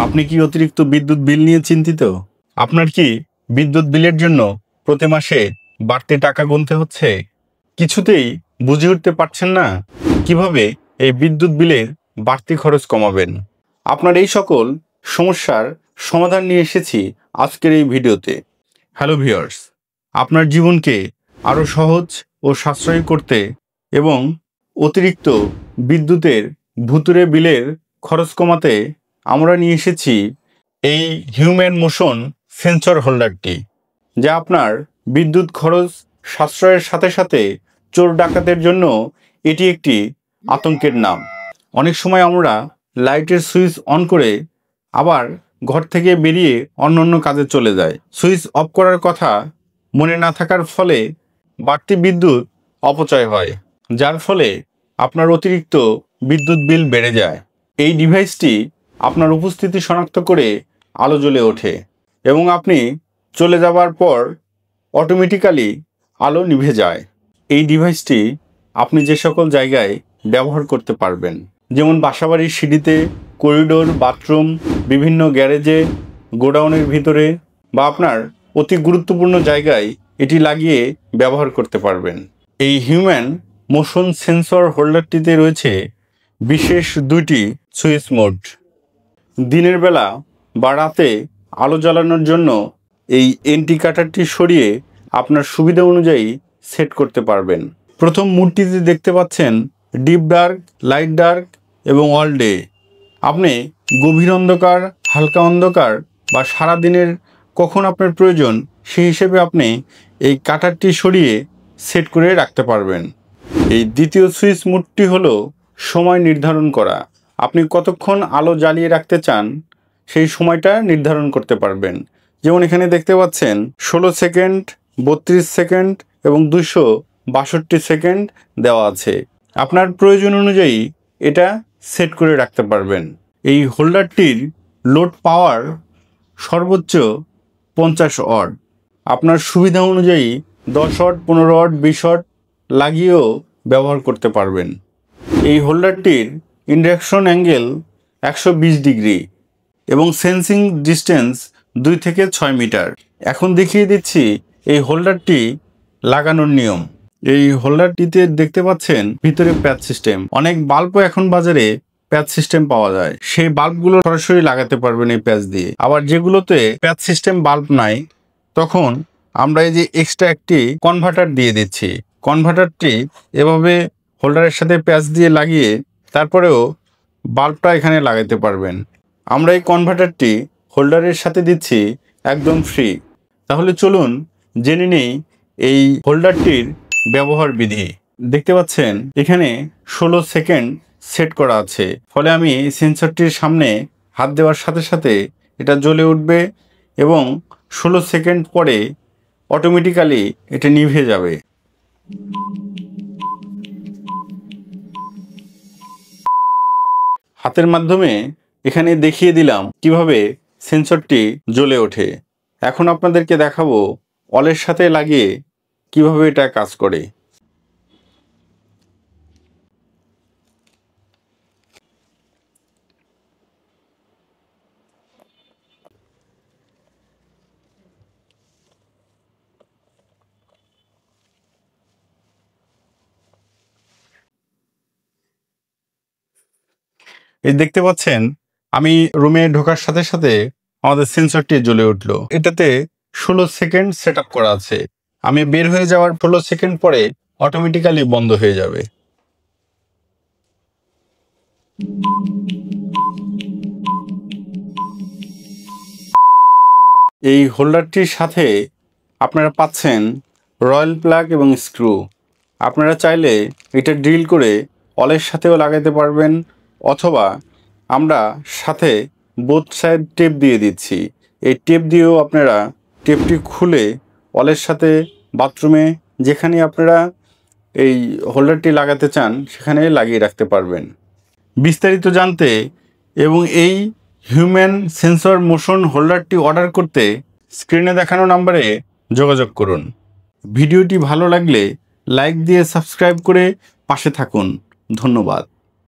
আপনি কি অতিরিক্ত বিদ্যুৎ বিল নিয়ে চিন্তিত? আপনার কি বিদ্যুৎ বিলের জন্য প্রতি মাসে বাড়তি টাকা গুনতে হচ্ছে? কিছুতেই বুঝে উঠতে পারছেন না কিভাবে এই বিদ্যুৎ বিলের বাড়তি খরচ কমাবেন? আপনার এই সকল সমস্যার সমাধান নিয়ে এসেছি আজকের এই ভিডিওতে। হ্যালো ভিউয়ার্স, আপনার জীবনকে আরও সহজ ও সাশ্রয়ী করতে এবং অতিরিক্ত বিদ্যুতের ভুতুড়ে বিলের খরচ কমাতে আমরা নিয়ে এসেছি এই হিউম্যান মোশন সেন্সর হোল্ডারটি, যা আপনার বিদ্যুৎ খরচ সাশ্রয়ের সাথে সাথে চোর ডাকাতের জন্য এটি একটি আতঙ্কের নাম। অনেক সময় আমরা লাইটের সুইচ অন করে আবার ঘর থেকে বেরিয়ে অন্য কাজে চলে যায়। সুইচ অফ করার কথা মনে না থাকার ফলে বাড়তি বিদ্যুৎ অপচয় হয়, যার ফলে আপনার অতিরিক্ত বিদ্যুৎ বিল বেড়ে যায়। এই ডিভাইসটি আপনার উপস্থিতি শনাক্ত করে আলো জ্বলে ওঠে এবং আপনি চলে যাবার পর অটোমেটিক্যালি আলো নিভে যায়। এই ডিভাইসটি আপনি যে সকল জায়গায় ব্যবহার করতে পারবেন, যেমন বাসাবাড়ির সিঁড়িতে, করিডোর, বাথরুম, বিভিন্ন গ্যারেজে, গোডাউনের ভিতরে বা আপনার অতি গুরুত্বপূর্ণ জায়গায় এটি লাগিয়ে ব্যবহার করতে পারবেন। এই হিউম্যান মোশন সেন্সর হোল্ডারটিতে রয়েছে বিশেষ দুইটি সুইচ মোড। দিনের বেলা বা রাতে আলো জ্বালানোর জন্য এই ইন্ডিকেটরটি সরিয়ে আপনার সুবিধা অনুযায়ী সেট করতে পারবেন। প্রথম মোডটিতে দেখতে পাচ্ছেন ডিপ ডার্ক, লাইট ডার্ক এবং অল ডে। আপনি গভীর অন্ধকার, হালকা অন্ধকার বা সারাদিনের কখন আপনার প্রয়োজন সেই হিসেবে আপনি এই কাটারটি সরিয়ে সেট করে রাখতে পারবেন। এই দ্বিতীয় সুইচ মোডটি হলো সময় নির্ধারণ করা। আপনি কতক্ষণ আলো জ্বালিয়ে রাখতে চান সেই সময়টা নির্ধারণ করতে পারবেন। যেমন এখানে দেখতে পাচ্ছেন 16 সেকেন্ড, 32 সেকেন্ড এবং 262 সেকেন্ড দেওয়া আছে। আপনার প্রয়োজন অনুযায়ী এটা সেট করে রাখতে পারবেন। এই হোল্ডারটির লোড পাওয়ার সর্বোচ্চ 50 ওয়াট। আপনার সুবিধা অনুযায়ী 10 ওয়াট, 15 ওয়াট, 20 ওয়াট লাগিয়েও ব্যবহার করতে পারবেন। এই হোল্ডারটির ইন্ডাকশন অ্যাঙ্গেল 120 ডিগ্রি এবং সেন্সিং ডিস্টেন্স 2 থেকে 6 মিটার। এখন দেখিয়ে দিচ্ছি এই হোল্ডারটি লাগানোর নিয়ম। এই হোল্ডারটিতে দেখতে পাচ্ছেন ভিতরে প্যাচ সিস্টেম। অনেক বাল্বও এখন বাজারে প্যাচ সিস্টেম পাওয়া যায়, সেই বাল্বগুলো সরাসরি লাগাতে পারবেন এই প্যাচ দিয়ে। আবার যেগুলোতে প্যাচ সিস্টেম বাল্ব নাই, তখন আমরা এই যে এক্সট্রা একটি কনভার্টার দিয়ে দিচ্ছি। কনভার্টারটি এভাবে হোল্ডারের সাথে প্যাচ দিয়ে লাগিয়ে তারপরেও বাল্বটা এখানে লাগাতে পারবেন। আমরা এই কনভার্টারটি হোল্ডারের সাথে দিচ্ছি একদম ফ্রি। তাহলে চলুন জেনে নেই এই হোল্ডারটির ব্যবহার বিধি। দেখতে পাচ্ছেন এখানে 16 সেকেন্ড সেট করা আছে, ফলে আমি সেন্সরটির সামনে হাত দেওয়ার সাথে সাথে এটা জ্বলে উঠবে এবং 16 সেকেন্ড পরে অটোমেটিক্যালি এটা নিভে যাবে। হাতের মাধ্যমে এখানে দেখিয়ে দিলাম কিভাবে সেন্সরটি জ্বলে ওঠে। এখন আপনাদেরকে দেখাবো অলের সাথে লাগিয়ে কিভাবে এটা কাজ করে। এই দেখতে পাচ্ছেন আমি রুমে ঢোকার সাথে সাথে আমাদের সেন্সরটি জ্বলে উঠলো। এটাতে 16 সেকেন্ড সেট আপ করা আছে। আমি বের হয়ে যাওয়ার 16 সেকেন্ড পরে অটোমেটিক্যালি বন্ধ হয়ে যাবে। এই হোল্ডারটির সাথে আপনারা পাচ্ছেন রয়্যাল প্লাগ এবং স্ক্রু। আপনারা চাইলে এটা ড্রিল করে অলের সাথেও লাগাতে পারবেন, অথবা আমরা সাথে বোথ সাইড টেপ দিয়ে দিচ্ছি। এই টেপ দিয়েও আপনারা টেপটি খুলে অলের সাথে বাথরুমে যেখানে আপনারা এই হোল্ডারটি লাগাতে চান সেখানে লাগিয়ে রাখতে পারবেন। বিস্তারিত জানতে এবং এই হিউম্যান সেন্সর মোশন হোল্ডারটি অর্ডার করতে স্ক্রিনে দেখানো নম্বরে যোগাযোগ করুন। ভিডিওটি ভালো লাগলে লাইক দিয়ে সাবস্ক্রাইব করে পাশে থাকুন। ধন্যবাদ।